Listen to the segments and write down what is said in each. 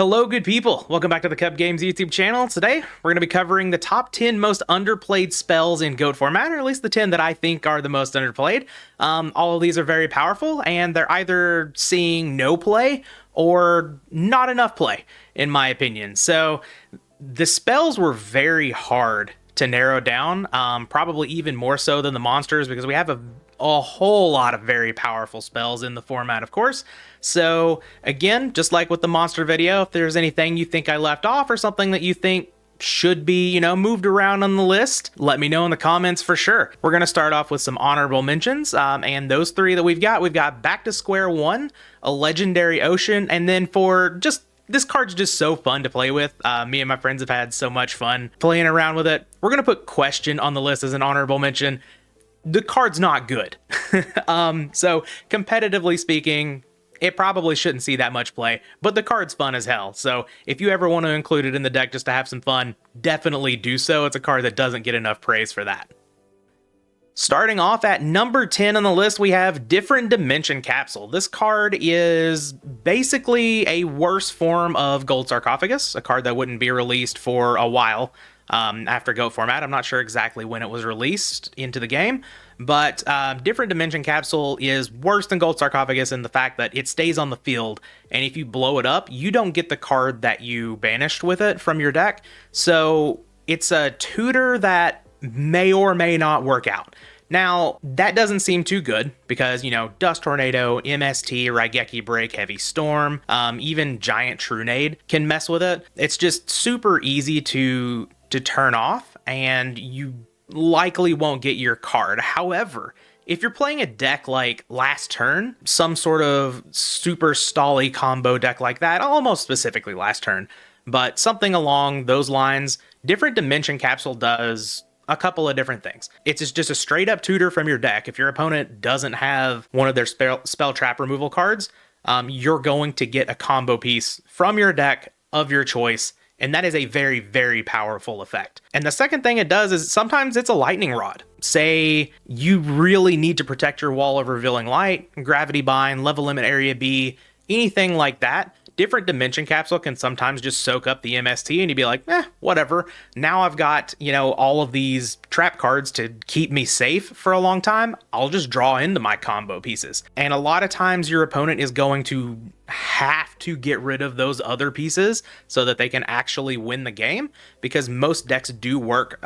Hello, good people. Welcome back to the Kuhb Games YouTube channel. Today, we're going to be covering the top 10 most underplayed spells in GOAT format, or at least the 10 that I think are the most underplayed. All of these are very powerful, and they're either seeing no play or not enough play, in my opinion. So, the spells were very hard to narrow down, probably even more so than the monsters, because we have a whole lot of very powerful spells in the format, of course. So again, just like with the monster video, if there's anything you think I left off or something that you think should be, moved around on the list, let me know in the comments for sure. We're going to start off with some honorable mentions, and those three that we've got Back to Square One, a Legendary Ocean, and then for just this card's just so fun to play with. Me and my friends have had so much fun playing around with it. We're going to put Question on the list as an honorable mention. The card's not good. So competitively speaking, it probably shouldn't see that much play, but the card's fun as hell. So if you ever want to include it in the deck just to have some fun, definitely do so. It's a card that doesn't get enough praise for that. Starting off at number 10 on the list, we have Different Dimension Capsule. This card is basically a worse form of Gold Sarcophagus, a card that wouldn't be released for a while. After GOAT format. I'm not sure exactly when it was released into the game, but Different Dimension Capsule is worse than Gold Sarcophagus in the fact that it stays on the field, and if you blow it up, you don't get the card that you banished with it from your deck. So it's a tutor that may or may not work out. Now, that doesn't seem too good because, Dust Tornado, MST, Raigeki Break, Heavy Storm, even Giant Trunade can mess with it. It's just super easy to turn off, and you likely won't get your card. However, if you're playing a deck like Last Turn, some sort of super stally combo deck like that, almost specifically Last Turn, but something along those lines, Different Dimension Capsule does a couple of different things. It's just a straight up tutor from your deck. If your opponent doesn't have one of their spell trap removal cards, you're going to get a combo piece from your deck of your choice. And that is a very, very powerful effect. And the second thing it does is sometimes it's a lightning rod. Say you really need to protect your wall of revealing light, gravity bind, level limit area B, anything like that. Different Dimension Capsule can sometimes just soak up the MST and you'd be like, whatever. Now I've got, all of these trap cards to keep me safe for a long time. I'll just draw into my combo pieces. And a lot of times your opponent is going to have to get rid of those other pieces so that they can actually win the game, because most decks do work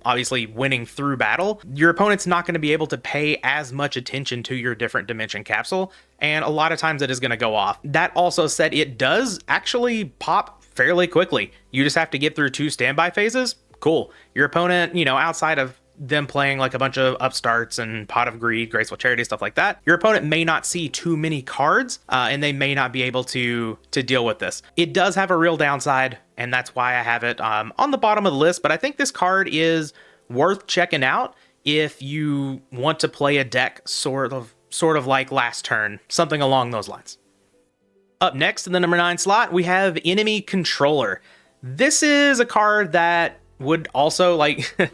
obviously winning through battle. Your opponent's not going to be able to pay as much attention to your Different Dimension Capsule, and a lot of times it is going to go off. That also said, it does actually pop fairly quickly. You just have to get through 2 standby phases. Cool. Your opponent, outside of them playing like a bunch of upstarts and Pot of Greed, Graceful Charity, stuff like that, your opponent may not see too many cards, and they may not be able to deal with this. It does have a real downside, and that's why I have it on the bottom of the list, but I think this card is worth checking out if you want to play a deck sort of like Last Turn, something along those lines. Up next in the number 9 slot, we have Enemy Controller. This is a card that would also,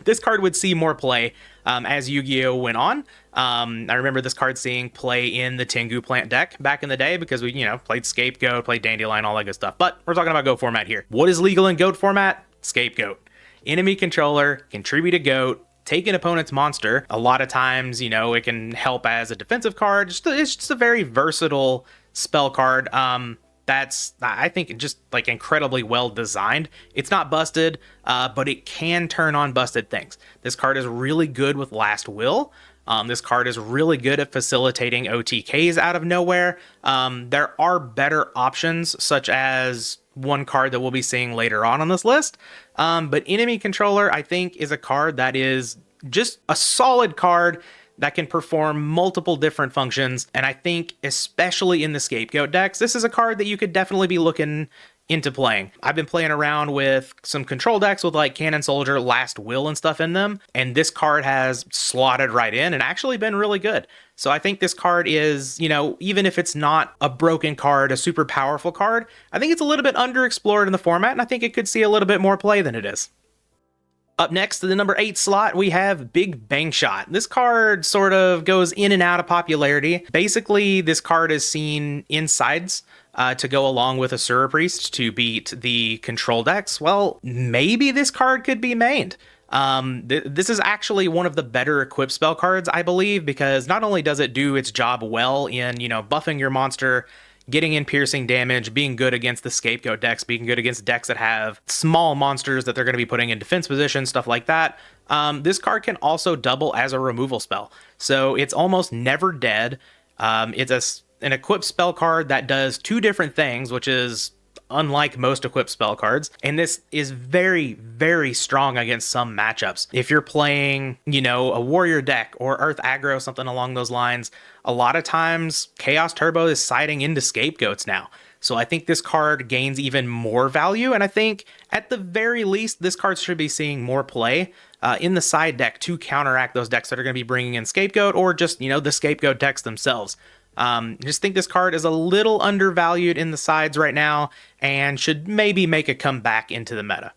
this card would see more play as Yu-Gi-Oh! Went on. I remember this card seeing play in the Tengu Plant deck back in the day because we, played Scapegoat, played Dandelion, all that good stuff. But we're talking about GOAT format here. What is legal in GOAT format? Scapegoat. Enemy Controller, contribute a GOAT, take an opponent's monster. A lot of times, it can help as a defensive card. It's just a very versatile spell card. That's, I think, just incredibly well designed. It's not busted, but it can turn on busted things. This card is really good with Last Will. This card is really good at facilitating OTKs out of nowhere. There are better options, such as one card that we'll be seeing later on this list. But Enemy Controller, I think, is a card that is just a solid card that can perform multiple different functions. And I think, especially in the Scapegoat decks, this is a card that you could definitely be looking into playing. I've been playing around with some control decks with Cannon Soldier, Last Will, and stuff in them, and this card has slotted right in and actually been really good. So I think this card is, even if it's not a broken card, a super powerful card, I think it's a little bit underexplored in the format, and I think it could see a little bit more play than it is. Up next to the number 8 slot, we have Big Bankshot. This card sort of goes in and out of popularity. Basically, this card is seen in sides to go along with Asura Priest to beat the control decks. Well, maybe this card could be mained. This is actually one of the better equipped spell cards, I believe, because not only does it do its job well in, buffing your monster, getting in piercing damage, being good against the scapegoat decks, being good against decks that have small monsters that they're going to be putting in defense position, stuff like that. This card can also double as a removal spell. So it's almost never dead. It's an equipped spell card that does two different things, which is unlike most equipped spell cards. And this is very, very strong against some matchups. If you're playing, a warrior deck or earth aggro, something along those lines, a lot of times Chaos Turbo is siding into scapegoats now. So I think this card gains even more value. And I think at the very least, this card should be seeing more play in the side deck to counteract those decks that are going to be bringing in scapegoat or just, the scapegoat decks themselves. Just think this card is a little undervalued in the sides right now and should maybe make a comeback into the meta.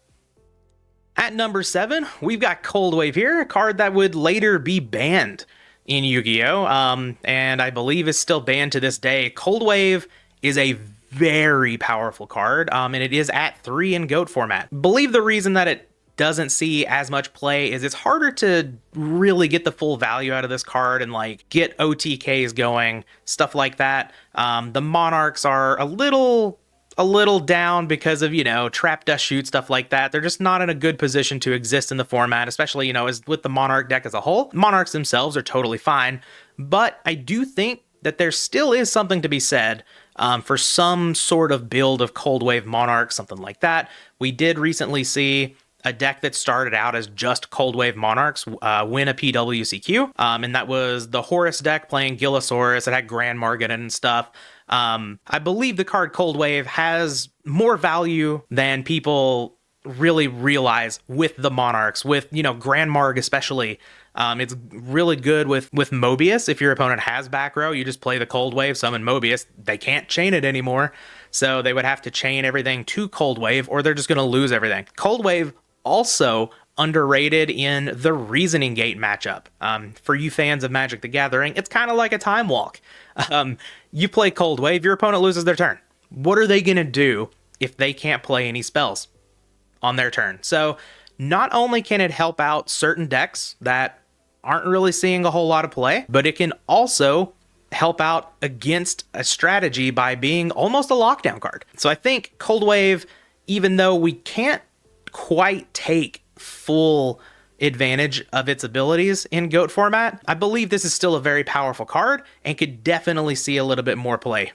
At number 7, we've got Coldwave here, a card that would later be banned in Yu-Gi-Oh! And I believe is still banned to this day. Coldwave is a very powerful card, and it is at 3 in GOAT format. I believe the reason that it doesn't see as much play is it's harder to really get the full value out of this card and get OTKs going, stuff like that. The Monarchs are a little down because of, trap dust shoot, stuff like that. They're just not in a good position to exist in the format, especially, as with the Monarch deck as a whole. Monarchs themselves are totally fine, but I do think that there still is something to be said for some sort of build of Coldwave Monarch, something like that. We did recently see a deck that started out as just Coldwave Monarchs win a PWCQ, and that was the Horus deck playing Gillosaurus. It had Grand Margaret and stuff. I believe the card Coldwave has more value than people really realize with the Monarchs, with, Grand Marg especially. It's really good with Mobius. If your opponent has back row, you just play the Coldwave, summon Mobius. They can't chain it anymore, so they would have to chain everything to Coldwave, or they're just going to lose everything. Coldwave also underrated in the Reasoning Gate matchup. For you fans of Magic the Gathering, it's kind of like a time walk. You play Coldwave, your opponent loses their turn. What are they going to do if they can't play any spells on their turn? So not only can it help out certain decks that aren't really seeing a whole lot of play, but it can also help out against a strategy by being almost a lockdown card. So I think Coldwave, even though we can't quite take full advantage of its abilities in GOAT format, I believe this is still a very powerful card and could definitely see a little bit more play.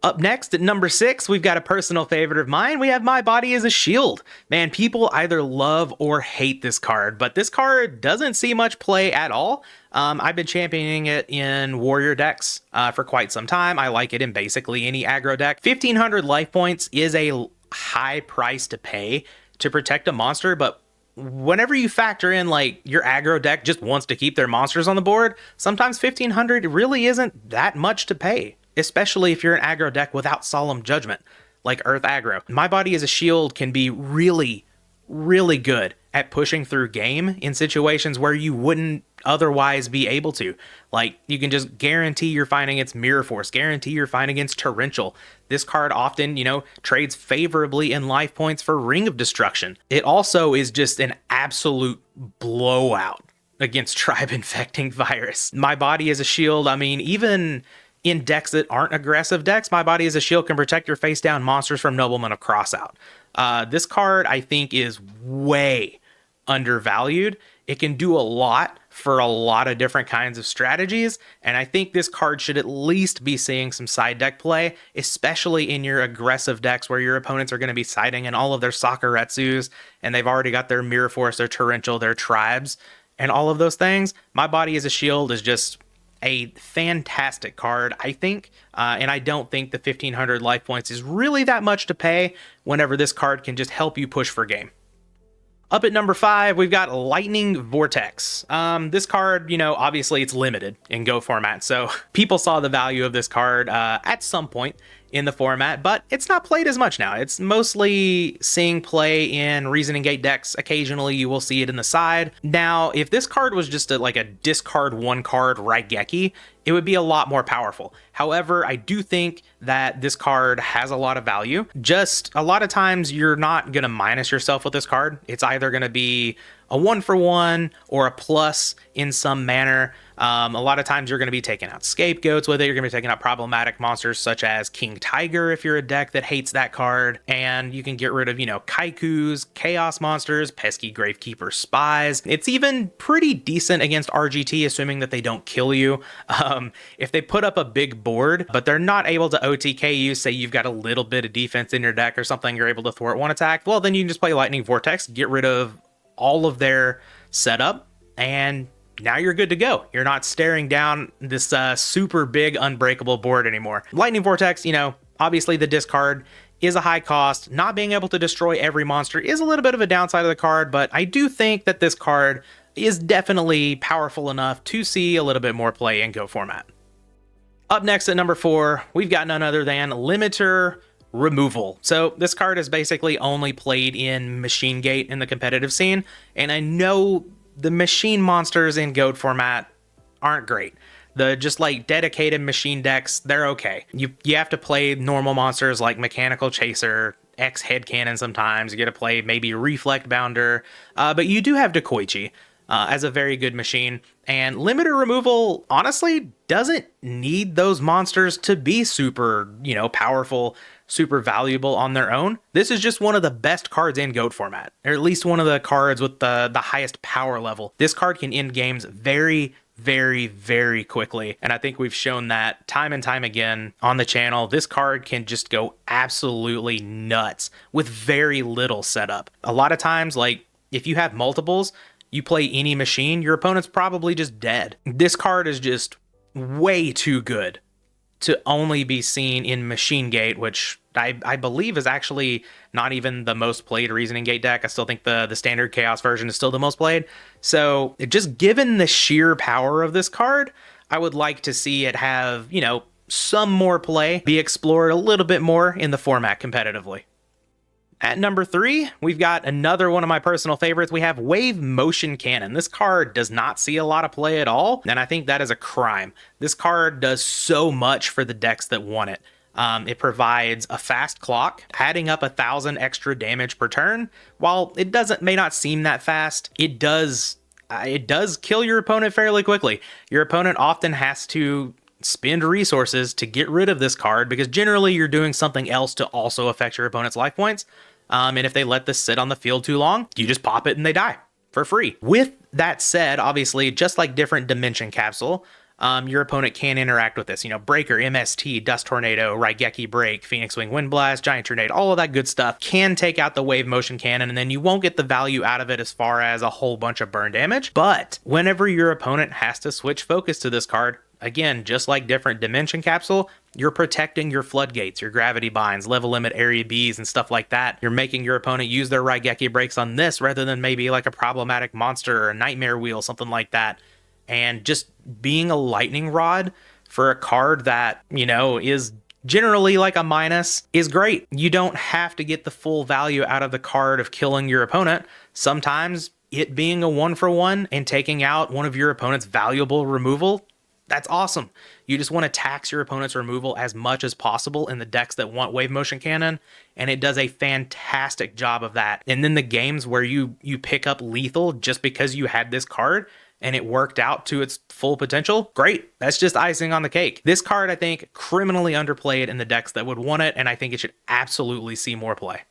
Up next at number 6, we've got a personal favorite of mine. We have My Body as a Shield. Man, people either love or hate this card, but this card doesn't see much play at all. I've been championing it in warrior decks for quite some time. I like it in basically any aggro deck. 1,500 life points is a high price to pay to protect a monster, but whenever you factor in your aggro deck just wants to keep their monsters on the board, sometimes 1,500 really isn't that much to pay, especially if you're an aggro deck without Solemn Judgment like Earth aggro. My Body as a Shield can be really, really good at pushing through game in situations where you wouldn't otherwise be able to. You can just guarantee you're fighting against Mirror Force, guarantee you're fighting against Torrential. This card often, trades favorably in life points for Ring of Destruction. It also is just an absolute blowout against Tribe Infecting Virus. My Body as a Shield, even in decks that aren't aggressive decks, My Body as a Shield can protect your face down monsters from Nobleman of Crossout. This card, I think, is way undervalued. It can do a lot for a lot of different kinds of strategies, and I think this card should at least be seeing some side deck play, especially in your aggressive decks where your opponents are going to be siding in all of their Sakuretsus, and they've already got their Mirror Force, their Torrential, their Tribes, and all of those things. My Body as a Shield is just a fantastic card, I think, and I don't think the 1,500 life points is really that much to pay whenever this card can just help you push for game. Up at number 5, we've got Lightning Vortex. This card, obviously it's limited in Go format, so people saw the value of this card at some point in the format, but it's not played as much now. It's mostly seeing play in Reasoning Gate decks. Occasionally you will see it in the side. Now, if this card was just like a discard one card Raigeki, it would be a lot more powerful. However, I do think that this card has a lot of value. Just a lot of times you're not going to minus yourself with this card. It's either going to be a 1-for-1 or a plus in some manner. A lot of times you're going to be taking out scapegoats with it. You're going to be taking out problematic monsters such as King Tiger if you're a deck that hates that card. And you can get rid of, Kaikus, Chaos monsters, pesky Gravekeeper spies. It's even pretty decent against RGT, assuming that they don't kill you. If they put up a big board, but they're not able to OTK you, say you've got a little bit of defense in your deck or something, you're able to thwart one attack, well, then you can just play Lightning Vortex, get rid of all of their setup, and now you're good to go. You're not staring down this super big unbreakable board anymore. Lightning Vortex, obviously the discard is a high cost. Not being able to destroy every monster is a little bit of a downside of the card, but I do think that this card is definitely powerful enough to see a little bit more play in Go format. Up next at number 4, we've got none other than Limiter Removal. So this card is basically only played in Machine Gate in the competitive scene, and I know the machine monsters in GOAT format aren't great. The just like dedicated machine decks, they're okay. You have to play normal monsters like Mechanical Chaser, X Headcannon sometimes. You get to play maybe Reflect Bounder, but you do have Dekoichi as a very good machine. And Limiter Removal honestly doesn't need those monsters to be super, powerful, super valuable on their own. This is just one of the best cards in GOAT format, or at least one of the cards with the highest power level. This card can end games very, very, very quickly, and I think we've shown that time and time again on the channel. This card can just go absolutely nuts with very little setup. A lot of times, like if you have multiples, you play any machine, your opponent's probably just dead. This card is just way too good to only be seen in Machine Gate, which I believe is actually not even the most played Reasoning Gate deck. I still think the standard Chaos version is still the most played. So just given the sheer power of this card, I would like to see it have, some more play, be explored a little bit more in the format competitively. At number 3, we've got another one of my personal favorites. We have Wave Motion Cannon. This card does not see a lot of play at all, and I think that is a crime. This card does so much for the decks that want it. It provides a fast clock, adding up 1,000 extra damage per turn. While it may not seem that fast, it does kill your opponent fairly quickly. Your opponent often has to spend resources to get rid of this card because generally you're doing something else to also affect your opponent's life points. And if they let this sit on the field too long, you just pop it and they die for free. With that said, obviously, just like different Dimension Capsule, your opponent can interact with this. Breaker, MST, Dust Tornado, Raigeki Break, Phoenix Wing Wind Blast, Giant Tornado, all of that good stuff can take out the Wave Motion Cannon, and then you won't get the value out of it as far as a whole bunch of burn damage. But whenever your opponent has to switch focus to this card, again, just like different Dimension Capsule, you're protecting your floodgates, your gravity binds, level limit area Bs, and stuff like that. You're making your opponent use their Raigeki breaks on this rather than maybe like a problematic monster or a nightmare wheel, something like that. And just being a lightning rod for a card that, is generally like a minus is great. You don't have to get the full value out of the card of killing your opponent. Sometimes it being a 1-for-1 and taking out one of your opponent's valuable removal, that's awesome. You just want to tax your opponent's removal as much as possible in the decks that want Wave Motion Cannon, and it does a fantastic job of that. And then the games where you pick up lethal just because you had this card and it worked out to its full potential, great. That's just icing on the cake. This card, I think, criminally underplayed in the decks that would want it, and I think it should absolutely see more play.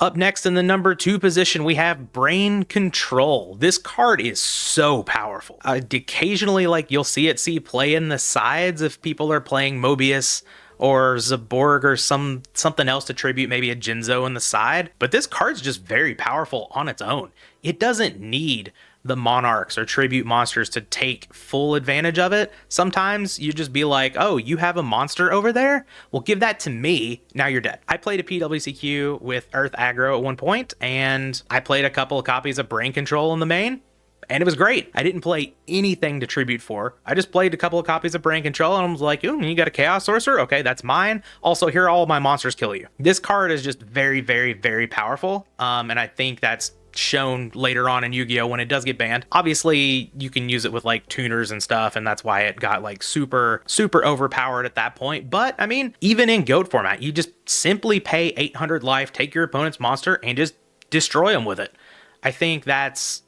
Up next in the number 2 position, we have Brain Control. This card is so powerful. Occasionally, you'll see it play in the sides if people are playing Mobius or Zaborg or something else to tribute maybe a Jinzo in the side. But this card's just very powerful on its own. It doesn't need the monarchs or tribute monsters to take full advantage of it. Sometimes you just be like, oh, you have a monster over there? Well, give that to me. Now you're dead. I played a PWCQ with Earth Aggro at one point, and I played a couple of copies of Brain Control in the main, and it was great. I didn't play anything to Tribute for. I just played a couple of copies of Brain Control, and I was like, ooh, you got a Chaos Sorcerer? Okay, that's mine. Also, here are all my monsters kill you. This card is just very, very, very powerful, and I think that's shown later on in Yu-Gi-Oh! When it does get banned. Obviously, you can use it with like tuners and stuff, and that's why it got like super overpowered at that point. But I mean, even in GOAT format, you just simply pay 800 life, take your opponent's monster, and just destroy them with it. I think that's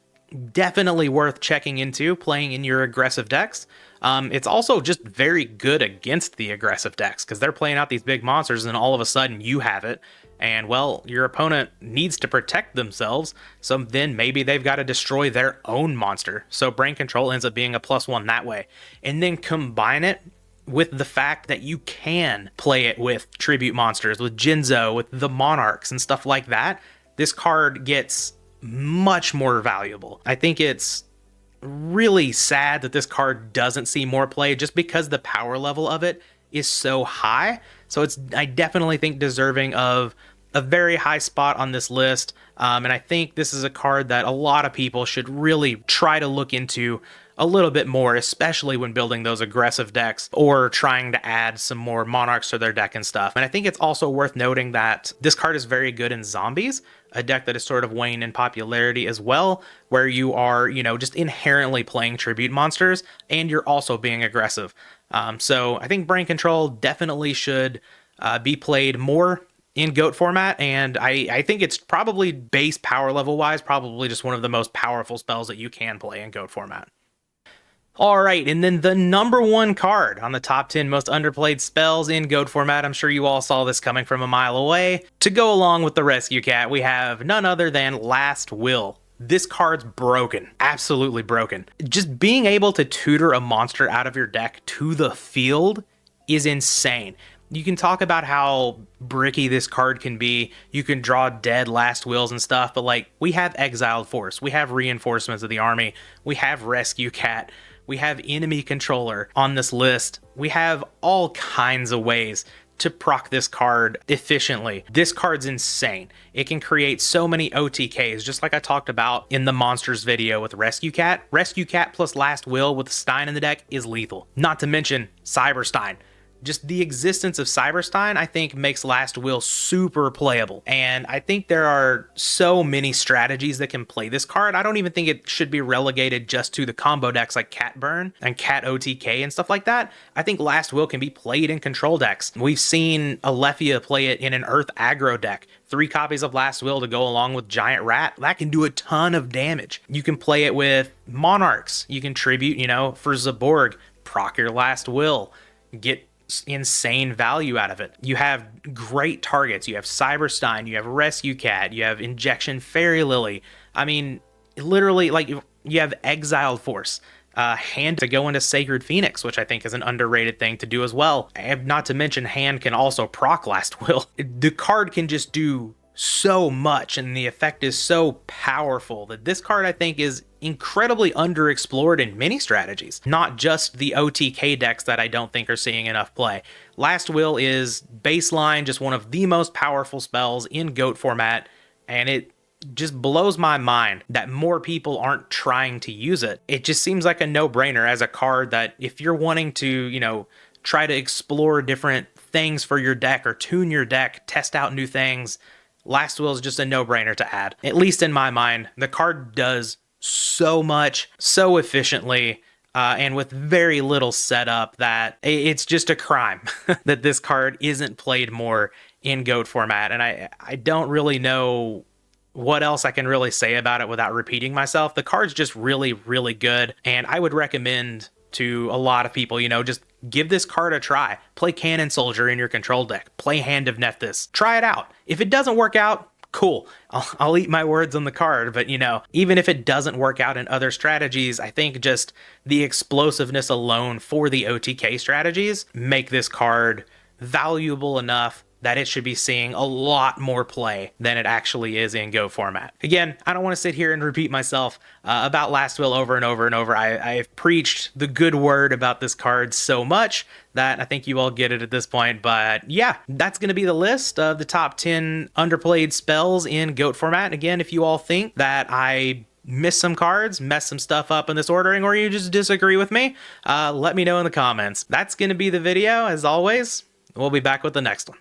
definitely worth checking into playing in your aggressive decks. It's also just very good against the aggressive decks because they're playing out these big monsters and all of a sudden you have it. And well, your opponent needs to protect themselves, so then maybe they've got to destroy their own monster. So Brain Control ends up being a +1 that way. And then combine it with the fact that you can play it with tribute monsters, with Jinzo, with the Monarchs and stuff like that. This card gets much more valuable. I think it's really sad that this card doesn't see more play just because the power level of it is so high. So it's, I definitely think, deserving of a very high spot on this list. And I think this is a card that a lot of people should really try to look into a little bit more, especially when building those aggressive decks or trying to add some more monarchs to their deck and stuff. And I think it's also worth noting that this card is very good in zombies, a deck that is sort of waning in popularity as well, where you are, you know, just inherently playing tribute monsters and you're also being aggressive. So I think Brain Control definitely should be played more in GOAT format, and I think it's probably base power level wise, probably just one of the most powerful spells that you can play in GOAT format. All right, and then the number one card on the top 10 most underplayed spells in GOAT format. I'm sure you all saw this coming from a mile away. To go along with the Rescue Cat, we have none other than Last Will. This card's broken, absolutely broken. Just being able to tutor a monster out of your deck to the field is insane. You can talk about how bricky this card can be. You can draw dead Last Wills and stuff, but like, we have Exiled Force, we have Reinforcements of the Army, we have Rescue Cat, we have Enemy Controller on this list. We have all kinds of ways to proc this card efficiently. This card's insane. It can create so many OTKs, just like I talked about in the monsters video with Rescue Cat. Rescue Cat plus Last Will with Stein in the deck is lethal. Not to mention Cyberstein. Just the existence of Cyberstein, I think, makes Last Will super playable. And I think there are so many strategies that can play this card. I don't even think it should be relegated just to the combo decks like Cat Burn and Cat OTK and stuff like that. I think Last Will can be played in control decks. We've seen Alephia play it in an Earth aggro deck. 3 copies of Last Will to go along with Giant Rat. That can do a ton of damage. You can play it with Monarchs. You can tribute, you know, for Zaborg, proc your Last Will, get insane value out of it. You have great targets. You have Cyberstein, you have Rescue Cat, you have Injection Fairy Lily. I mean, literally, like, you have Exiled Force, Hand to go into Sacred Phoenix, which I think is an underrated thing to do as well. And not to mention, Hand can also proc Last Will. The card can just do so much, and the effect is so powerful that this card, I think, is incredibly underexplored in many strategies, not just the OTK decks that I don't think are seeing enough play. Last Will is baseline, just one of the most powerful spells in GOAT format, and it just blows my mind that more people aren't trying to use it. It just seems like a no-brainer as a card that if you're wanting to, you know, try to explore different things for your deck or tune your deck, test out new things, Last Will is just a no-brainer to add. At least in my mind, the card does so much, so efficiently, and with very little setup that it's just a crime that this card isn't played more in GOAT format. And I don't really know what else I can really say about it without repeating myself. The card's just really, really good, and I would recommend to a lot of people, you know, just give this card a try. Play Cannon Soldier in your control deck. Play Hand of Nephthys. Try it out. If it doesn't work out, cool. I'll eat my words on the card, but you know, even if it doesn't work out in other strategies, I think just the explosiveness alone for the OTK strategies make this card valuable enough that it should be seeing a lot more play than it actually is in GO format. Again, I don't want to sit here and repeat myself about Last Will over and over and over. I've preached the good word about this card so much that I think you all get it at this point. But yeah, that's going to be the list of the top 10 underplayed spells in GOAT format. Again, if you all think that I miss some cards, mess some stuff up in this ordering, or you just disagree with me, let me know in the comments. That's going to be the video. As always, we'll be back with the next one.